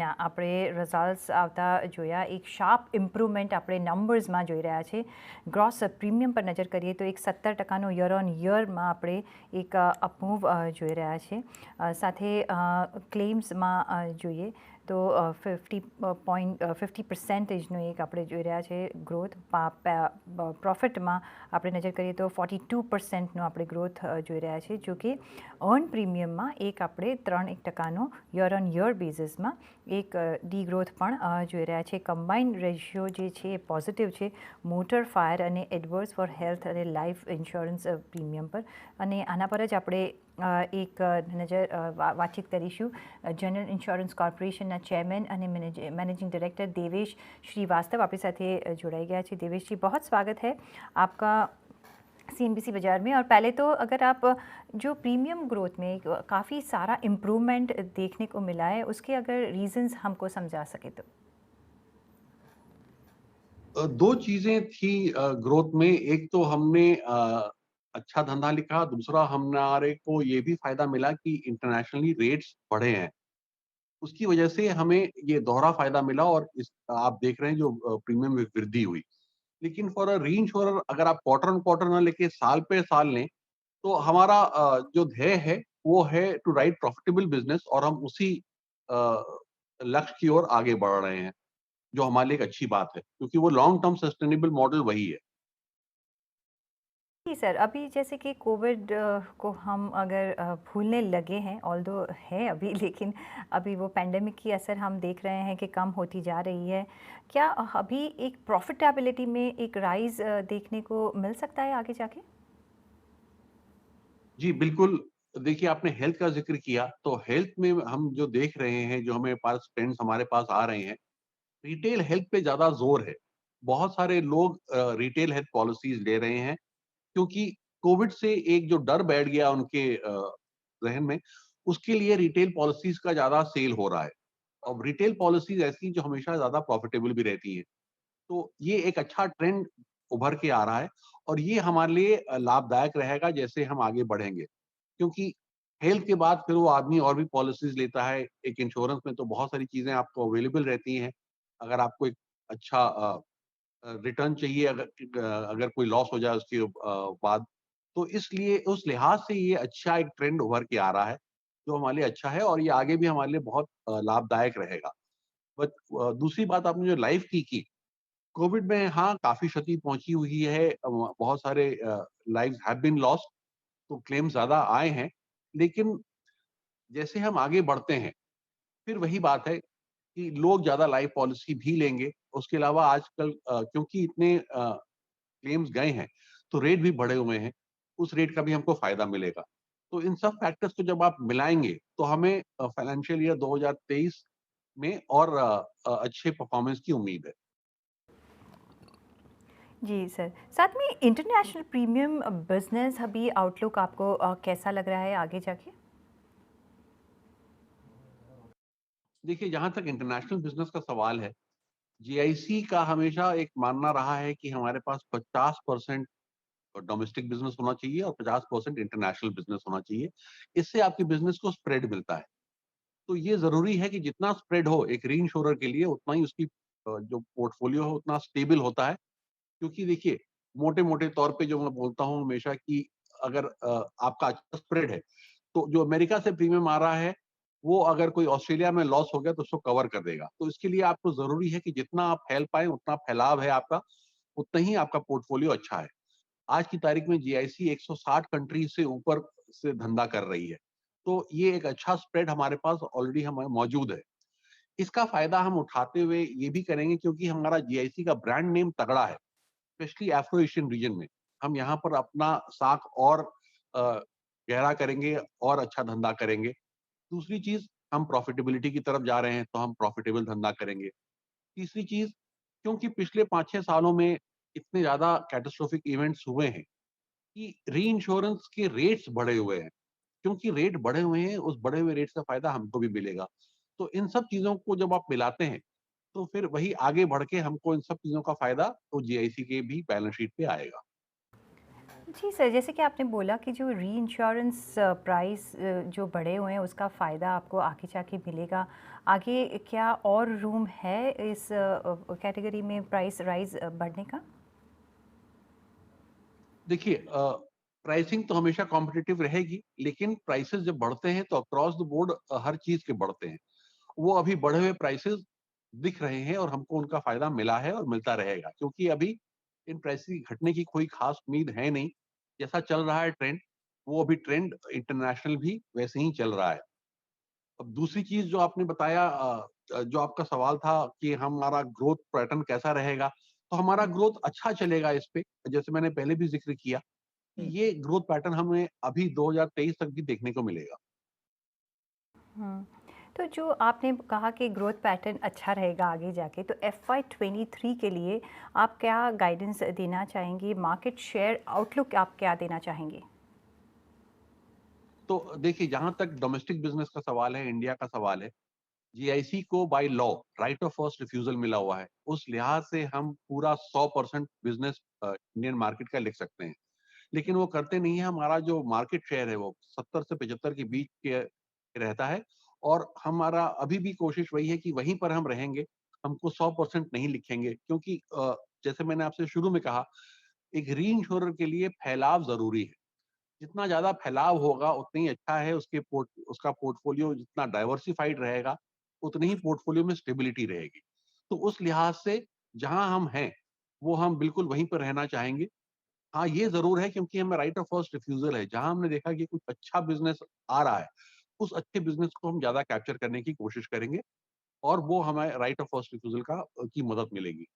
ના આપણે રિઝલ્ટ્સ આવતા જોયા, એક શાર્પ ઇમ્પ્રુવમેન્ટ આપણે નંબર્સમાં જોઈ રહ્યા છે. ગ્રોસ પ્રીમિયમ પર નજર કરીએ તો એક 17% યર ઓન યરમાં આપણે એક અપમૂવ જોઈ રહ્યા છે. સાથે ક્લેમ્સમાં જોઈએ તો 50% એક આપણે જોઈ રહ્યા છે ગ્રોથ. પ્રોફિટમાં આપણે નજર કરીએ તો 42%નો આપણે ગ્રોથ જોઈ રહ્યા છે, જો કે અર્ન પ્રીમિયમમાં એક આપણે 3% યર ઓન યર બેઝિસમાં એક ડીગ્રોથ પણ જોઈ રહ્યા છે. કમ્બાઇન્ડ રેશિયો જે છે એ પોઝિટિવ છે મોટર, ફાયર અને એડવર્સ ફોર હેલ્થ અને લાઈફ ઇન્સ્યોરન્સ પ્રીમિયમ પર. અને આના પર જ આપણે એક નજર વાતચીત કરીશું જનરલ ઇન્સ્યોરન્સ કોર્પોરેશનના ચેરમેન અને मैनेजिंग डायरेक्टर देवेश श्रीवास्तव आपके साथ जुड़ाई गया है. देवेश जी, बहुत स्वागत है आपका CNBC बाज़ार में. और पहले तो अगर आप जो प्रीमियम ग्रोथ में काफ़ी सारा इम्प्रूवमेंट देखने को मिला है, उसके अगर रीजंस हमको समझा सके तो. दो चीजें थी ग्रोथ में. एक तो हमने अच्छा धंधा लिखा, दूसरा हमारे को ये भी फायदा मिला कि इंटरनेशनली रेट्स बढ़े हैं. उसकी वजह से हमें ये दोहरा फायदा मिला और इस आप देख रहे हैं जो प्रीमियम में वृद्धि हुई. लेकिन फॉर अ रीइंश्योरर अगर आप क्वार्टर ऑन क्वार्टर ना लेके साल पे साल लें तो हमारा जो ध्येय है वो है टू राइट प्रॉफिटेबल बिजनेस, और हम उसी लक्ष्य की ओर आगे बढ़ रहे हैं, जो हमारे लिए एक अच्छी बात है क्योंकि वो लॉन्ग टर्म सस्टेनेबल मॉडल वही है. जी सर, अभी जैसे कि कोविड को हम अगर भूलने लगे हैं, ऑल्दो है अभी, लेकिन अभी वो पैंडेमिक की असर हम देख रहे हैं कि कम होती जा रही है. क्या अभी एक प्रॉफिटेबिलिटी में एक राइज देखने को मिल सकता है आगे जाके? जी बिल्कुल. देखिए, आपने हेल्थ का जिक्र किया तो हेल्थ में हम जो देख रहे हैं, जो हमें पास ट्रेंड्स हमारे पास आ रहे हैं, रिटेल हेल्थ पे ज्यादा जोर है. बहुत सारे लोग रिटेल हेल्थ पॉलिसीज ले रहे हैं क्योंकि कोविड से एक जो डर बैठ गया उनके जहन में, उसके लिए रिटेल पॉलिसीज का ज्यादा सेल हो रहा है. अब रिटेल पॉलिसीज ऐसी जो हमेशा ज्यादा प्रॉफिटेबल भी रहती हैं. तो ये एक अच्छा ट्रेंड उभर के आ रहा है और ये हमारे लिए लाभदायक रहेगा जैसे हम आगे बढ़ेंगे, क्योंकि हेल्थ के बाद फिर वो आदमी और भी पॉलिसीज लेता है. एक इंश्योरेंस में तो बहुत सारी चीजें आपको अवेलेबल रहती हैं. अगर आपको एक अच्छा रिटर्न चाहिए, अगर कोई लॉस हो जाए उसके बाद, तो इसलिए उस लिहाज से ये अच्छा एक ट्रेंड उभर के आ रहा है जो हमारे लिए अच्छा है और ये आगे भी हमारे लिए बहुत लाभदायक रहेगा. बट दूसरी बात आपने जो लाइफ की कोविड में, हाँ, काफी क्षति पहुंची हुई है. बहुत सारे लाइव्स हैव बीन लॉस्ट, तो क्लेम ज्यादा आए हैं. लेकिन जैसे हम आगे बढ़ते हैं फिर वही बात है कि लोग ज्यादा लाइफ पॉलिसी भी लेंगे. उसके अलावा आजकल क्योंकि इतने क्लेम्स गए हैं तो रेट भी बढ़े हुए हैं, उस रेट का भी हमको फायदा मिलेगा. तो इन सब फैक्टर्स को जब आप मिलाएंगे तो हमें फाइनेंशियल ईयर 2023 में और अच्छे परफॉर्मेंस की उम्मीद है. जी सर, साथ में इंटरनेशनल प्रीमियम बिजनेस अभी आउटलुक आपको कैसा लग रहा है आगे जाके? देखिए, जहां तक इंटरनेशनल बिजनेस का सवाल है, जीआईसी का हमेशा एक मानना रहा है कि हमारे पास 50% डोमेस्टिक बिजनेस होना चाहिए और 50% इंटरनेशनल बिजनेस होना चाहिए. इससे आपके बिजनेस को स्प्रेड मिलता है. तो ये जरूरी है कि जितना स्प्रेड हो एक री इंश्योरर के लिए, उतना ही उसकी जो पोर्टफोलियो है उतना स्टेबल होता है. क्योंकि देखिए, मोटे मोटे तौर पे जो मैं बोलता हूँ हमेशा कि अगर आपका अच्छा स्प्रेड है तो जो अमेरिका से प्रीमियम आ रहा है वो अगर कोई ऑस्ट्रेलिया में लॉस हो गया तो उसको कवर कर देगा. तो इसके लिए आपको जरूरी है कि जितना आप फैल पाए, उतना फैलाव है आपका, उतना ही आपका पोर्टफोलियो अच्छा है. आज की तारीख में जीआईसी 160 कंट्रीज से ऊपर से धंधा कर रही है. तो ये एक अच्छा स्प्रेड हमारे पास ऑलरेडी हमें मौजूद है. इसका फायदा हम उठाते हुए ये भी करेंगे क्योंकि हमारा जीआईसी का ब्रांड नेम तगड़ा है, स्पेशली एफ्रो एशियन रीजन में. हम यहाँ पर अपना साख और अ, गहरा करेंगे और अच्छा धंधा करेंगे. दूसरी चीज, हम प्रॉफिटेबिलिटी की तरफ जा रहे हैं तो हम प्रॉफिटेबल धंधा करेंगे. तीसरी चीज, क्योंकि पिछले 5-6 सालों में इतने ज्यादा कैटास्ट्रोफिक इवेंट्स हुए हैं कि री इंश्योरेंस के रेट्स बढ़े हुए हैं. क्योंकि रेट बढ़े हुए हैं, उस बढ़े हुए रेट का फायदा हमको भी मिलेगा. तो इन सब चीजों को जब आप मिलाते हैं तो फिर वही आगे बढ़ के हमको इन सब चीजों का फायदा तो जीआईसी के भी बैलेंस शीट पे आएगा. जी सर, जैसे कि आपने बोला कि जो रीइंश्योरेंस प्राइस जो बढ़े हुए हैं उसका फ़ायदा आपको आगे जाके मिलेगा। आगे क्या और रूम है इस कैटेगरी में प्राइस राइज़ बढ़ने का? देखिए प्राइसिंग तो हमेशा कॉम्पिटिटिव रहेगी, लेकिन प्राइसेज़ जब बढ़ते हैं तो अक्रॉस द बोर्ड हर चीज़ के बढ़ते हैं। वो अभी बढ़े हुए प्राइसेज़ दिख रहे हैं और हमको उनका फ़ायदा मिला है और मिलता रहेगा, क्योंकि अभी इन प्राइसेज़ की घटने की कोई ख़ास उम्मीद है नहीं। जैसा चल रहा है ट्रेंड, वो अभी ट्रेंड इंटरनेशनल भी वैसे ही चल रहा है। अब दूसरी चीज़ जो आपने बताया जो आपका सवाल था कि हमारा ग्रोथ पैटर्न कैसा रहेगा, तो हमारा हुँ, ग्रोथ अच्छा चलेगा इस पे। जैसे मैंने पहले भी ज़िक्र किया कि हुँ, ये ग्रोथ पैटर्न हमें अभी 2023 तक भी देखने को मिलेगा। हुँ। तो जो आपने कहा कि ग्रोथ पैटर्न अच्छा रहेगा आगे जाके, तो एफवाई 23 के लिए आप क्या गाइडेंस देना चाहेंगे? मार्केट शेयर आउटलुक आप क्या देना चाहेंगे? तो देखिए, जहाँ तक डोमेस्टिक बिज़नेस का सवाल है, इंडिया का सवाल है, जीआईसी को by law right of first refusal मिला हुआ है। उस लिहाज से हम पूरा 100% बिज़नेस इंडियन मार्केट का लिख सकते हैं। लेकिन वो करते नहीं है, हमारा जो मार्केट शेयर है वो 70 से 75 के बीच के रहता है और हमारा अभी भी कोशिश वही है कि वहीं पर हम रहेंगे, हमको 100% नहीं लिखेंगे, क्योंकि जैसे मैंने आपसे शुरू में कहा, एक रीइंश्योरर के लिए फैलाव ज़रूरी है। जितना ज़्यादा फैलाव होगा उतना ही अच्छा है, उसका पोर्टफ़ोलियो जितना डाइवर्सिफ़ाइड रहेगा, उतनी ही पोर्टफ़ोलियो में स्टेबिलिटी रहेगी। तो उस लिहाज से जहाँ हम हैं, वो हम बिल्कुल वहीं पर रहना चाहेंगे। हाँ, ये ज़रूर है, क्योंकि हमें राइट ऑफ फर्स्ट रिफ्यूज़ल है। जहाँ हमने देखा कि कुछ अच्छा बिज़नेस आ रहा है, उस अच्छे बिज़नेस को हम ज़्यादा कैप्चर करने की कोशिश करेंगे और वो हमें राइट ऑफ फर्स्ट रिफ्यूज़ल की मदद मिलेगी।